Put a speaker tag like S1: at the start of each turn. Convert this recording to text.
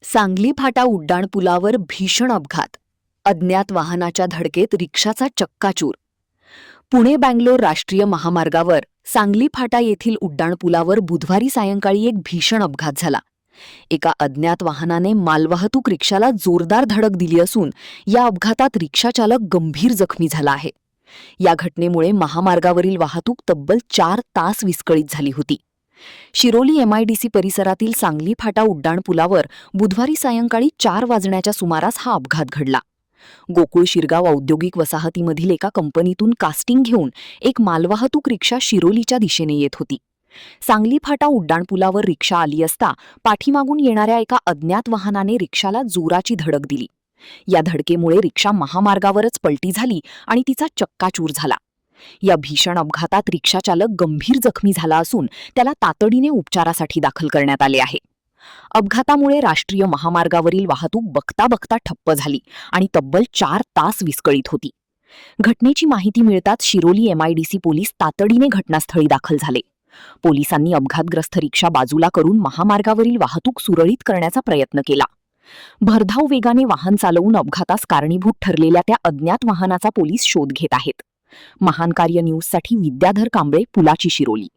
S1: सांगली फाटा उड्डाणपुलावर भीषण अपघात. अज्ञात वाहनाच्या धडकेत रिक्षाचा चक्काचूर. पुणे बँगलोर राष्ट्रीय महामार्गावर सांगली फाटा येथील उड्डाणपुलावर बुधवारी सायंकाळी एक भीषण अपघात झाला. एका अज्ञात वाहनाने मालवाहतूक रिक्षाला जोरदार धडक दिली असून या अपघातात रिक्षाचालक गंभीर जखमी झाला आहे. या घटनेमुळे महामार्गावरील वाहतूक तब्बल 4 तास विस्कळीत झाली होती. शिरोली MIDC परिसरातील सांगली फाटा उड्डाणपुलावर बुधवारी सायंकाळी 4 वाजण्याच्या सुमारास हा अपघात घडला. गोकुळ शिरगाव औद्योगिक वसाहतीमधील एका कंपनीतून कास्टिंग घेऊन एक मालवाहतूक रिक्षा शिरोलीच्या दिशेने येत होती. सांगली फाटा उड्डाणपुलावर रिक्षा आली असता पाठीमागून येणाऱ्या एका अज्ञात वाहनाने रिक्षाला जोराची धडक दिली. या धडकेमुळे रिक्षा महामार्गावरच पलटी झाली आणि तिचा चक्काचूर झाला. या भीषण अपघातात रिक्षाचालक गंभीर जखमी झाला असून त्याला तातडीने उपचारासाठी दाखल करण्यात आले आहे. अपघातामुळे राष्ट्रीय महामार्गावरील वाहतूक बघता बघता ठप्प झाली आणि तब्बल 4 तास विस्कळीत होती. घटनेची माहिती मिळताच शिरोली MIDC पोलीस तातडीने घटनास्थळी दाखल झाले. पोलिसांनी अपघातग्रस्त रिक्षा बाजूला करून महामार्गावरील वाहतूक सुरळीत करण्याचा प्रयत्न केला. भरधाव वेगाने वाहन चालवून अपघातास कारणीभूत ठरलेल्या त्या अज्ञात वाहनाचा पोलीस शोध घेत आहेत. महान कार्य न्यूजसाठी विद्याधर कांबळे, पुलाची, शिरोली.